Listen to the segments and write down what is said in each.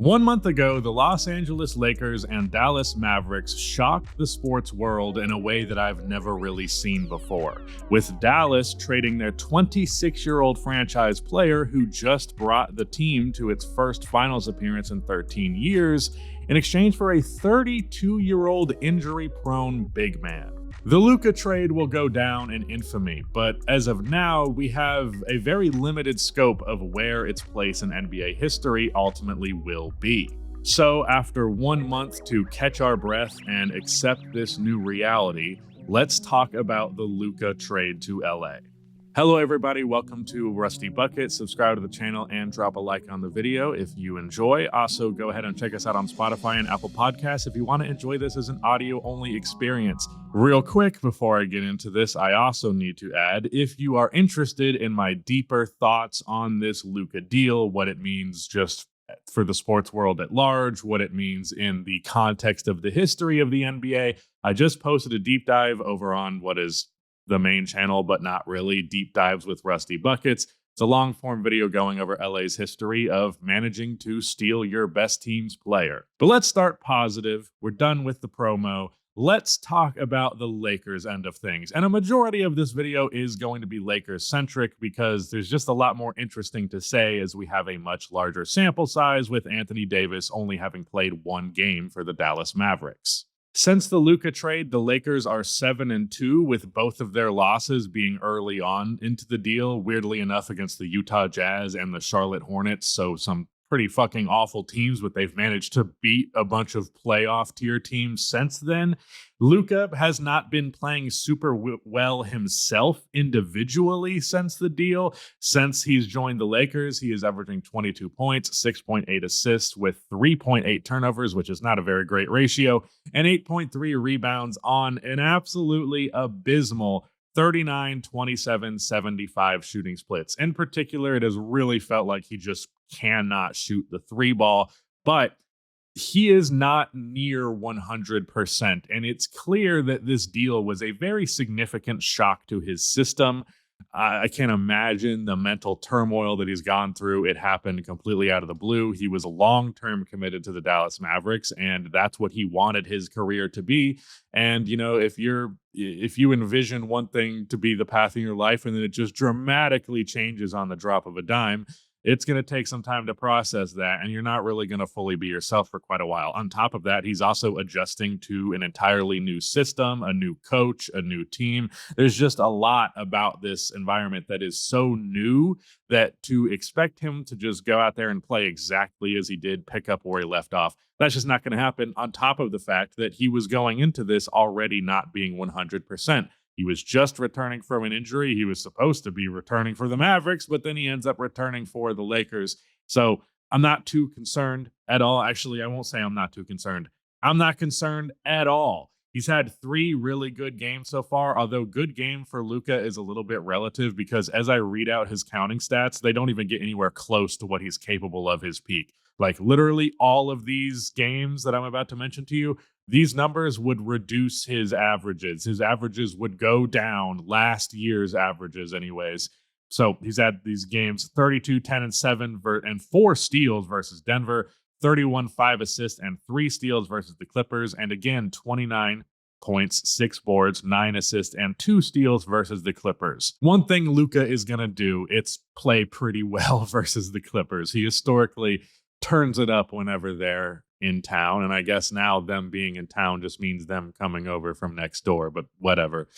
1 month ago, the Los Angeles Lakers and Dallas Mavericks shocked the sports world in a way that I've never really seen before, with Dallas trading their 26-year-old franchise player who just brought the team to its first finals appearance in 13 years in exchange for a 32-year-old injury-prone big man. The Luka trade will go down in infamy, but as of now, we have a very limited scope of where its place in NBA history ultimately will be. So after 1 month to catch our breath and accept this new reality, let's talk about the Luka trade to LA. Hello everybody, welcome to Rusty Bucket. Subscribe to the channel and drop a like on the video if you enjoy. Also, go ahead and check us out on Spotify and Apple Podcasts if you want to enjoy this as an audio-only experience. Real quick, before I get into this, I also need to add, if you are interested in my deeper thoughts on this Luka deal, what it means just for the sports world at large, what it means in the context of the history of the NBA, I just posted a deep dive over on what is the main channel, but not really, Deep Dives with Rusty Buckets. It's a long form video going over LA's history of managing to steal your best team's player. But let's start positive. We're done with the promo. Let's talk about the Lakers end of things. And a majority of this video is going to be Lakers centric because there's just a lot more interesting to say as we have a much larger sample size with Anthony Davis only having played 1 game for the Dallas Mavericks. Since the Luka trade, the Lakers are 7-2, with both of their losses being early on into the deal, weirdly enough against the Utah Jazz and the Charlotte Hornets, so some pretty fucking awful teams, but they've managed to beat a bunch of playoff tier teams since then. Luka has not been playing super well himself individually since the deal. Since he's joined the Lakers, he is averaging 22 points, 6.8 assists with 3.8 turnovers, which is not a very great ratio, and 8.3 rebounds on an absolutely abysmal 39, 27, 75 shooting splits. In particular, it has really felt like he just cannot shoot the 3 ball, but he is not near 100%. And it's clear that this deal was a very significant shock to his system. I can't imagine the mental turmoil that he's gone through. It happened completely out of the blue. He was long-term committed to the Dallas Mavericks, and that's what he wanted his career to be. And, you know, if you envision one thing to be the path in your life and then it just dramatically changes on the drop of a dime, it's going to take some time to process that, and you're not really going to fully be yourself for quite a while. On top of that, he's also adjusting to an entirely new system, a new coach, a new team. There's just a lot about this environment that is so new that to expect him to just go out there and play exactly as he did, pick up where he left off, that's just not going to happen, on top of the fact that he was going into this already not being 100%. He was just returning from an injury. He was supposed to be returning for the Mavericks, but then he ends up returning for the Lakers. So I'm not too concerned at all. Actually, I won't say I'm not too concerned. I'm not concerned at all. He's had 3 really good games so far, although good game for Luka is a little bit relative because as I read out his counting stats, they don't even get anywhere close to what he's capable of his peak. Like literally all of these games that I'm about to mention to you, these numbers would reduce his averages. His averages would go down, last year's averages anyways. So he's had these games 32, 10, and 7 and 4 steals versus Denver, 31, 5 assists, and 3 steals versus the Clippers. And again, 29 points, 6 boards, 9 assists, and 2 steals versus the Clippers. One thing Luka is going to do, it's play pretty well versus the Clippers. He historically turns it up whenever they're in town, and I guess now them being in town just means them coming over from next door, but whatever.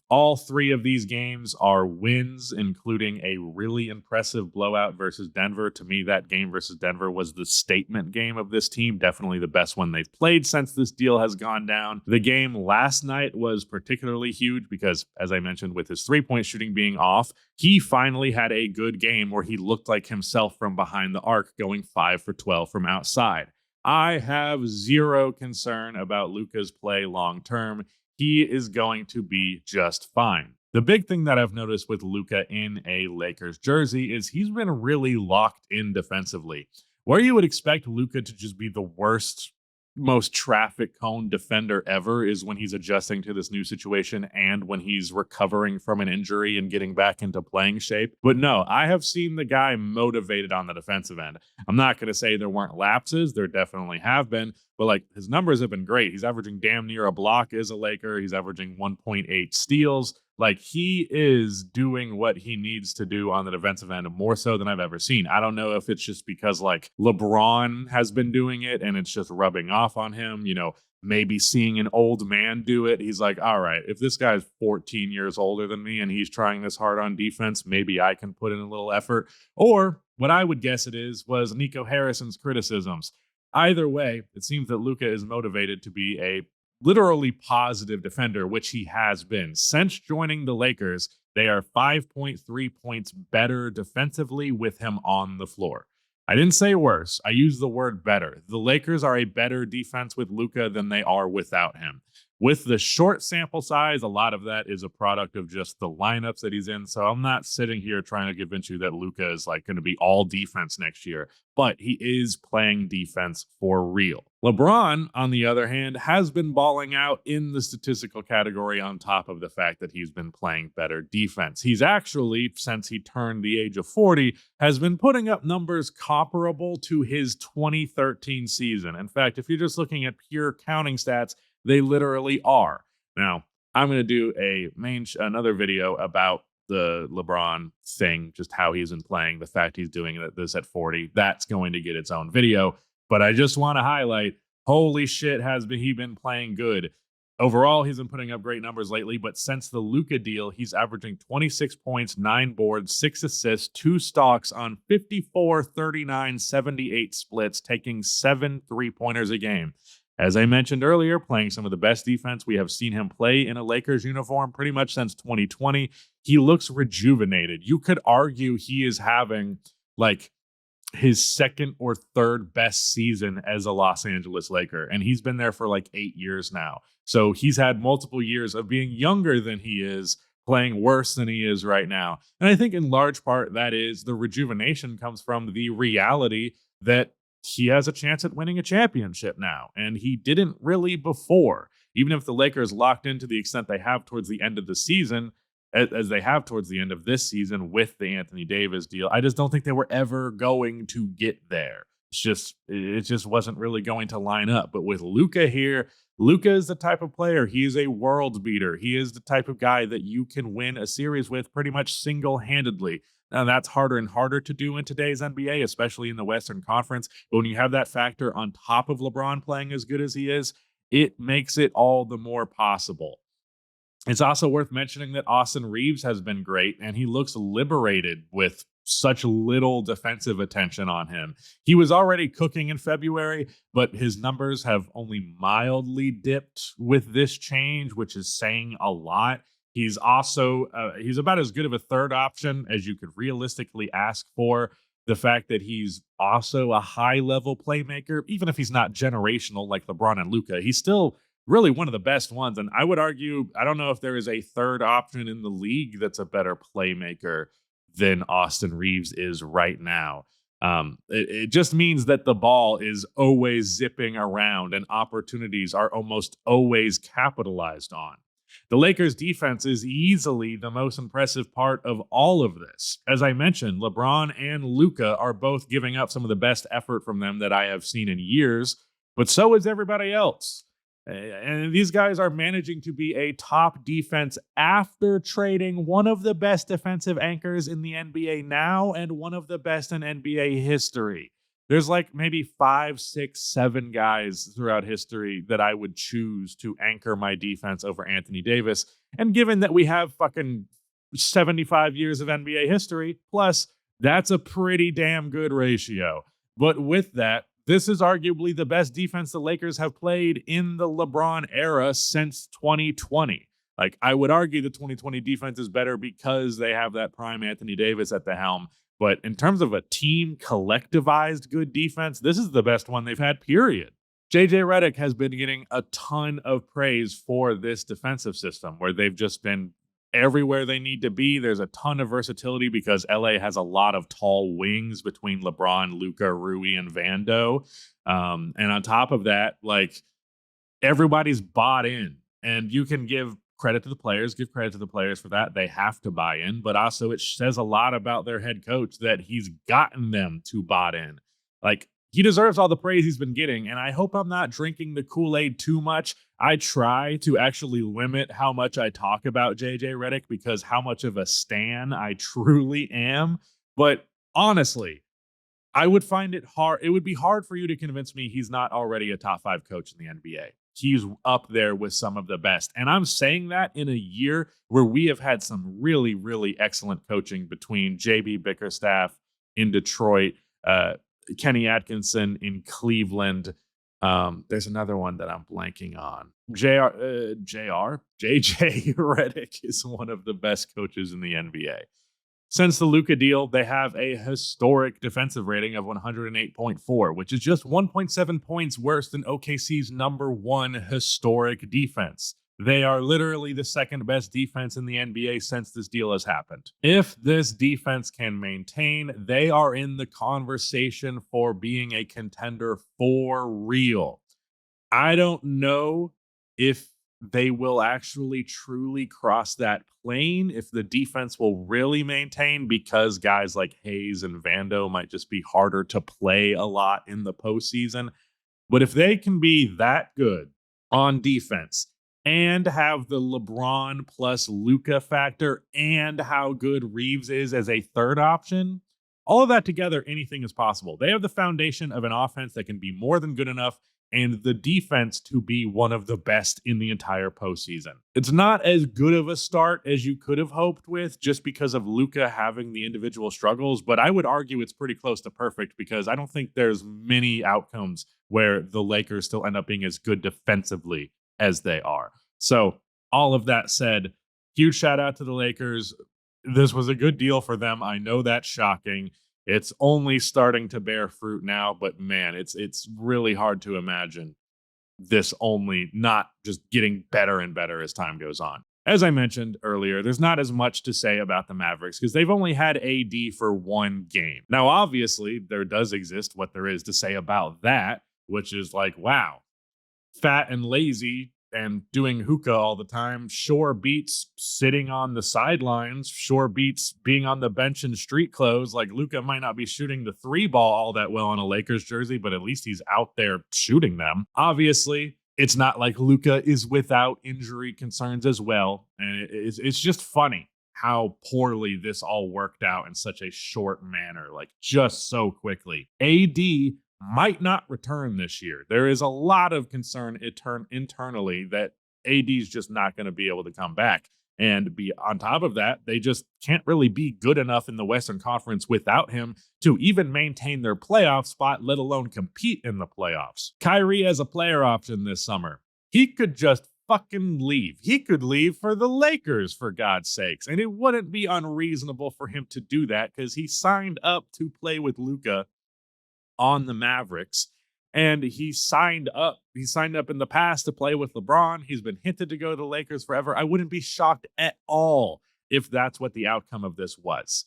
All 3 of these games are wins, including a really impressive blowout versus Denver. To me, that game versus Denver was the statement game of this team, definitely the best one they've played since this deal has gone down. The game last night was particularly huge because, as I mentioned, with his 3-point shooting being off, he finally had a good game where he looked like himself from behind the arc, going 5 for 12 from outside. I have zero concern about Luka's play long term. He is going to be just fine. The big thing that I've noticed with Luka in a Lakers jersey is he's been really locked in defensively. Where you would expect Luka to just be the worst most traffic cone defender ever is when he's adjusting to this new situation and when he's recovering from an injury and getting back into playing shape. But no, I have seen the guy motivated on the defensive end. I'm not going to say there weren't lapses. There definitely have been, but like his numbers have been great. He's averaging damn near a block as a Laker. He's averaging 1.8 steals. Like he is doing what he needs to do on the defensive end more so than I've ever seen. I don't know if it's just because like LeBron has been doing it and it's just rubbing off on him, you know, maybe seeing an old man do it. He's like, all right, if this guy's 14 years older than me and he's trying this hard on defense, maybe I can put in a little effort. Or what I would guess it was Nico Harrison's criticisms. Either way, it seems that Luka is motivated to be a literally positive defender, which he has been. Since joining the Lakers, they are 5.3 points better defensively with him on the floor. I didn't say worse. I used the word better. The Lakers are a better defense with Luka than they are without him. With the short sample size, a lot of that is a product of just the lineups that he's in. So I'm not sitting here trying to convince you that Luka is like going to be all defense next year, but he is playing defense for real. LeBron, on the other hand, has been balling out in the statistical category on top of the fact that he's been playing better defense. He's actually, since he turned the age of 40, has been putting up numbers comparable to his 2013 season. In fact, if you're just looking at pure counting stats, they literally are. Now, I'm going to do another video about the LeBron thing, just how he's been playing, the fact he's doing this at 40. That's going to get its own video. But I just want to highlight, holy shit, he been playing good. Overall, he's been putting up great numbers lately, but since the Luka deal, he's averaging 26 points, 9 boards, 6 assists, 2 stocks on 54, 39, 78 splits, taking 7 3-pointers a game. As I mentioned earlier, playing some of the best defense we have seen him play in a Lakers uniform pretty much since 2020. He looks rejuvenated. You could argue he is having like his second or third best season as a Los Angeles Laker, and he's been there for like 8 years now. So he's had multiple years of being younger than he is, playing worse than he is right now. And I think in large part that is the rejuvenation comes from the reality that he has a chance at winning a championship now, and he didn't really before. Even if the Lakers locked in to the extent they have towards the end of the season, as they have towards the end of this season with the Anthony Davis deal, I just don't think they were ever going to get there. It just wasn't really going to line up. But with Luka here, Luka is the type of player. He is a world beater. He is the type of guy that you can win a series with pretty much single-handedly. Now, that's harder and harder to do in today's NBA, especially in the Western Conference. But when you have that factor on top of LeBron playing as good as he is, it makes it all the more possible. It's also worth mentioning that Austin Reeves has been great, and he looks liberated with such little defensive attention on him. He was already cooking in February, but his numbers have only mildly dipped with this change, which is saying a lot. He's also, he's about as good of a third option as you could realistically ask for. The fact that he's also a high-level playmaker, even if he's not generational like LeBron and Luka, he's still really one of the best ones. And I would argue, I don't know if there is a third option in the league that's a better playmaker than Austin Reeves is right now. It just means that the ball is always zipping around and opportunities are almost always capitalized on. The Lakers' defense is easily the most impressive part of all of this. As I mentioned, LeBron and Luka are both giving up some of the best effort from them that I have seen in years, but so is everybody else. And these guys are managing to be a top defense after trading one of the best defensive anchors in the NBA now and one of the best in NBA history. There's like maybe 5, 6, 7 guys throughout history that I would choose to anchor my defense over Anthony Davis. And given that we have fucking 75 years of NBA history, plus that's a pretty damn good ratio. But with that, this is arguably the best defense the Lakers have played in the LeBron era since 2020. Like, I would argue the 2020 defense is better because they have that prime Anthony Davis at the helm. But in terms of a team collectivized good defense, this is the best one they've had, period. JJ Redick has been getting a ton of praise for this defensive system where they've just been everywhere they need to be. There's a ton of versatility because LA has a lot of tall wings between LeBron, Luka, Rui, and Vando. And on top of that, like, everybody's bought in, and you can give credit to the players, give credit to the players for that. They have to buy in, but also it says a lot about their head coach that he's gotten them to buy in. Like, he deserves all the praise he's been getting, and I hope I'm not drinking the Kool-Aid too much. I try to actually limit how much I talk about JJ Redick because how much of a stan I truly am. But honestly, I would find it hard. It would be hard for you to convince me he's not already a top 5 coach in the NBA. He's up there with some of the best. And I'm saying that in a year where we have had some really, really excellent coaching between JB Bickerstaff in Detroit, Kenny Atkinson in Cleveland. There's another one that I'm blanking on. JJ Redick is one of the best coaches in the NBA. Since the Luka deal, they have a historic defensive rating of 108.4, which is just 1.7 points worse than OKC's number 1 historic defense. They are literally the second best defense in the NBA since this deal has happened. If this defense can maintain, they are in the conversation for being a contender for real. I don't know if they will actually truly cross that plane, if the defense will really maintain, because guys like Hayes and Vando might just be harder to play a lot in the postseason. But if they can be that good on defense and have the LeBron plus Luka factor and how good Reeves is as a third option, all of that together, anything is possible. They have the foundation of an offense that can be more than good enough and the defense to be one of the best in the entire postseason. It's not as good of a start as you could have hoped with just because of Luka having the individual struggles, but I would argue it's pretty close to perfect because I don't think there's many outcomes where the Lakers still end up being as good defensively as they are. So all of that said, huge shout out to the Lakers. This was a good deal for them. I know that's shocking. It's only starting to bear fruit now, but man, it's really hard to imagine this only not just getting better and better as time goes on. As I mentioned earlier, there's not as much to say about the Mavericks because they've only had AD for 1 game. Now, obviously, there does exist what there is to say about that, which is like, wow, fat and lazy and doing hookah all the time sure beats sitting on the sidelines, sure beats being on the bench in street clothes. Like, Luka might not be shooting the 3 ball all that well on a Lakers jersey, but at least he's out there shooting them. Obviously, it's not like Luka is without injury concerns as well. And it's just funny how poorly this all worked out in such a short manner, like just so quickly. AD might not return this year. There is a lot of concern internally that AD is just not going to be able to come back. And be on top of that, they just can't really be good enough in the Western Conference without him to even maintain their playoff spot, let alone compete in the playoffs. Kyrie as a player option this summer. He could just fucking leave. He could leave for the Lakers, for God's sakes. And it wouldn't be unreasonable for him to do that because he signed up to play with Luka on the Mavericks, and he signed up in the past to play with LeBron. He's been hinted to go to the Lakers forever. I wouldn't be shocked at all if that's what the outcome of this was.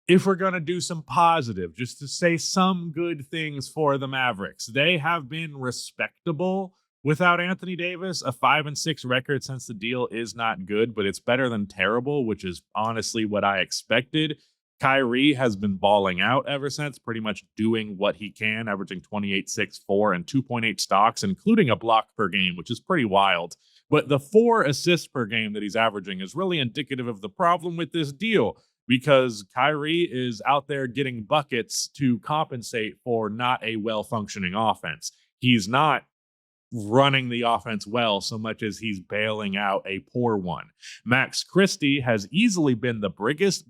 If we're going to do some positive, just to say some good things for the Mavericks, they have been respectable without Anthony Davis. A 5-6 record since the deal is not good, but it's better than terrible, which is honestly what I expected. Kyrie has been balling out ever since, pretty much doing what he can, averaging 28, 6, 4, and 2.8 stocks, including a block per game, which is pretty wild. But the 4 assists per game that he's averaging is really indicative of the problem with this deal, because Kyrie is out there getting buckets to compensate for not a well-functioning offense. He's not running the offense well so much as he's bailing out a poor one. Max Christie has easily been the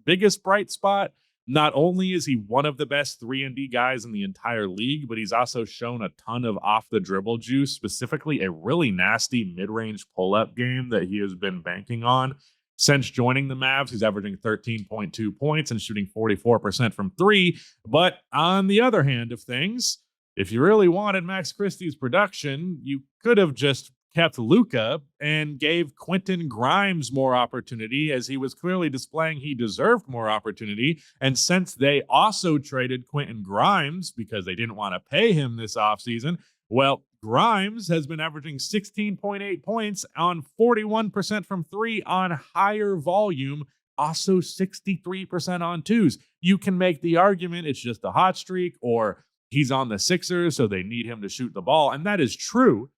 biggest bright spot. Not only is he one of the best 3-and-D guys in the entire league, but he's also shown a ton of off-the-dribble juice, specifically a really nasty mid-range pull-up game that he has been banking on. Since joining the Mavs, he's averaging 13.2 points and shooting 44% from 3. But on the other hand of things, if you really wanted Max Christie's production, you could have just kept Luka and gave Quentin Grimes more opportunity, as he was clearly displaying he deserved more opportunity. And since they also traded Quentin Grimes because they didn't want to pay him this offseason, well, Grimes has been averaging 16.8 points on 41% from three on higher volume, also 63% on twos. You can make the argument it's just a hot streak, or he's on the Sixers, so they need him to shoot the ball. And that is true.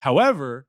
However,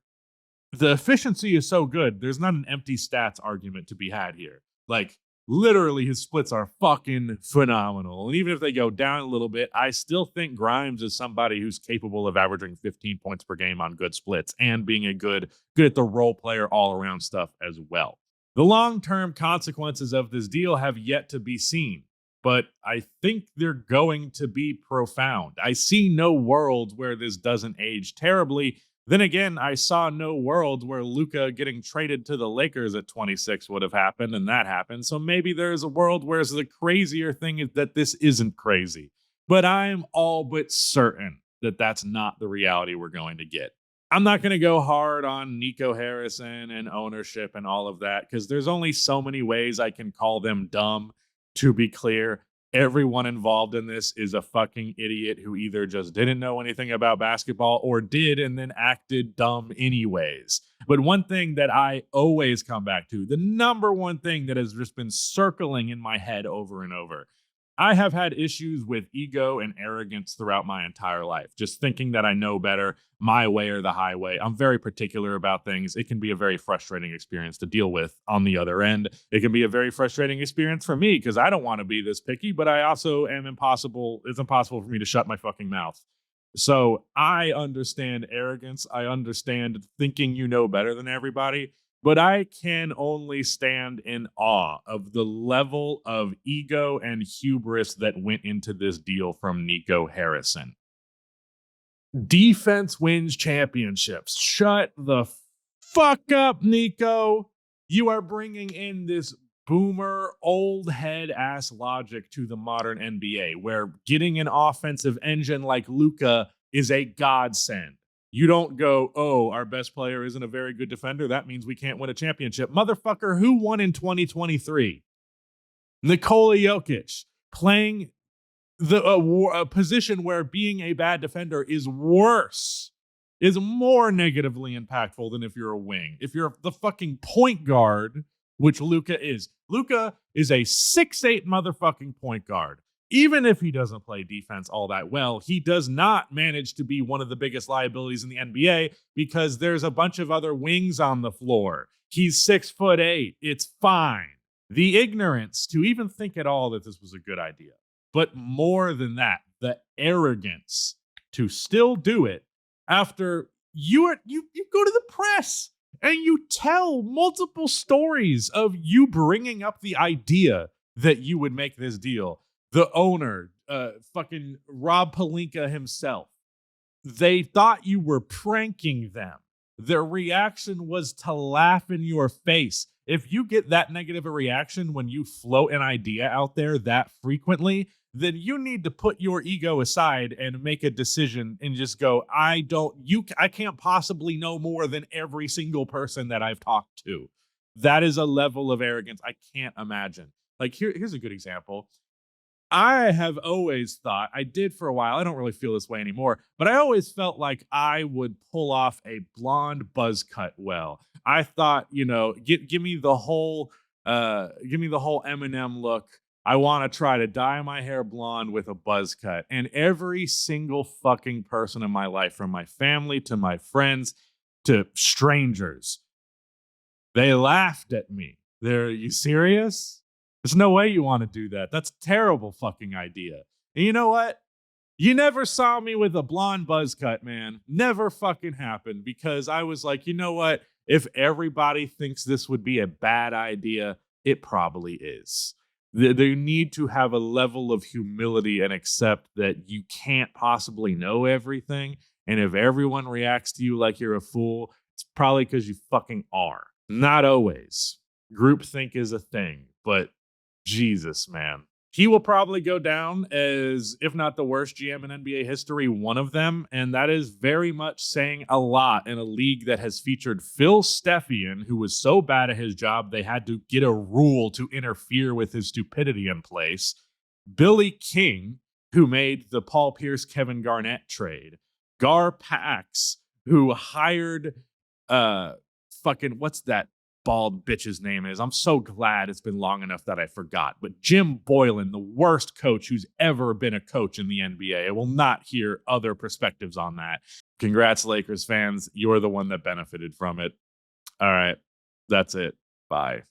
the efficiency is so good, there's not an empty stats argument to be had here. Like, literally, his splits are fucking phenomenal. And even if they go down a little bit, I still think Grimes is somebody who's capable of averaging 15 points per game on good splits and being a good at the role player all around stuff as well. The long-term consequences of this deal have yet to be seen, but I think they're going to be profound. I see no world where this doesn't age terribly. Then again, I saw no world where Luka getting traded to the Lakers at 26 would have happened, and that happened. So maybe there's a world where the crazier thing is that this isn't crazy. But I'm all but certain that that's not the reality we're going to get. I'm not going to go hard on Nico Harrison and ownership and all of that, because there's only so many ways I can call them dumb. To be clear, everyone involved in this is a fucking idiot who either just didn't know anything about basketball or did and then acted dumb anyways. But one thing that I always come back to, the number one thing that has just been circling in my head over and over, I have had issues with ego and arrogance throughout my entire life, just thinking that I know better, my way or the highway. I'm very particular about things. It can be a very frustrating experience to deal with on the other end. It can be a very frustrating experience for me because I don't want to be this picky, but I also am impossible. It's impossible for me to shut my fucking mouth. So I understand arrogance. I understand thinking you know better than everybody. But I can only stand in awe of the level of ego and hubris that went into this deal from Nico Harrison. Defense wins championships. Shut the fuck up, Nico. You are bringing in this boomer, old head ass logic to the modern NBA, where getting an offensive engine like Luka is a godsend. You don't go, oh, our best player isn't a very good defender. That means we can't win a championship. Motherfucker, who won in 2023? Nikola Jokic playing a position where being a bad defender is worse, is more negatively impactful than if you're a wing. If you're the fucking point guard, which Luka is a 6'8" motherfucking point guard. Even if he doesn't play defense all that well, he does not manage to be one of the biggest liabilities in the NBA because there's a bunch of other wings on the floor. He's 6'8". It's fine. The ignorance to even think at all that this was a good idea. But more than that, the arrogance to still do it after you go to the press and you tell multiple stories of you bringing up the idea that you would make this deal. The owner, fucking Rob Pelinka himself, they thought you were pranking them. Their reaction was to laugh in your face. If you get that negative a reaction when you float an idea out there that frequently, then you need to put your ego aside and make a decision and just go, I can't possibly know more than every single person that I've talked to. That is a level of arrogance I can't imagine. Like, here's a good example. I have always thought, I did for a while, I don't really feel this way anymore, but I always felt like I would pull off a blonde buzz cut well. I thought, give me the whole Eminem look. I want to try to dye my hair blonde with a buzz cut. And every single fucking person in my life, from my family to my friends to strangers, they laughed at me. Are you serious? There's no way you want to do that. That's a terrible fucking idea. And you know what? You never saw me with a blonde buzz cut, man. Never fucking happened, because I was like, you know what? If everybody thinks this would be a bad idea, it probably is. They need to have a level of humility and accept that you can't possibly know everything. And if everyone reacts to you like you're a fool, it's probably because you fucking are. Not always. Groupthink is a thing, but Jesus, man. He will probably go down as, if not the worst GM in NBA history, one of them. And that is very much saying a lot in a league that has featured Phil Stepien, who was so bad at his job, they had to get a rule to interfere with his stupidity in place. Billy King, who made the Paul Pierce, Kevin Garnett trade. Gar Pax, who hired fucking, what's that bald bitch's name is? I'm so glad it's been long enough that I forgot. But Jim Boylan, the worst coach who's ever been a coach in the NBA. I will not hear other perspectives on that. Congrats, Lakers fans. You're the one that benefited from it. All right. That's it. Bye.